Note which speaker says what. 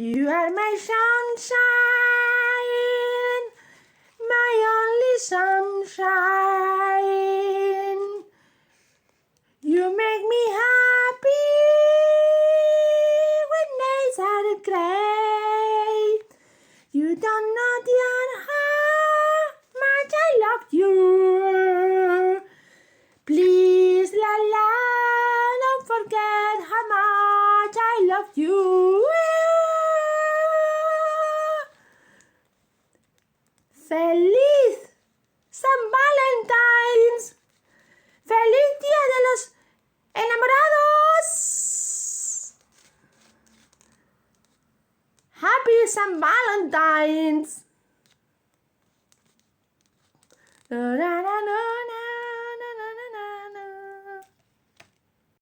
Speaker 1: You are my sunshine, my only sunshine. You make me happy when days are gray. You don't know how much I love you. Please, la la, don't forget how much I love you. ¡Feliz San Valentine's! ¡Feliz Día de los Enamorados! ¡Happy San Valentine's! Na, na, na, na.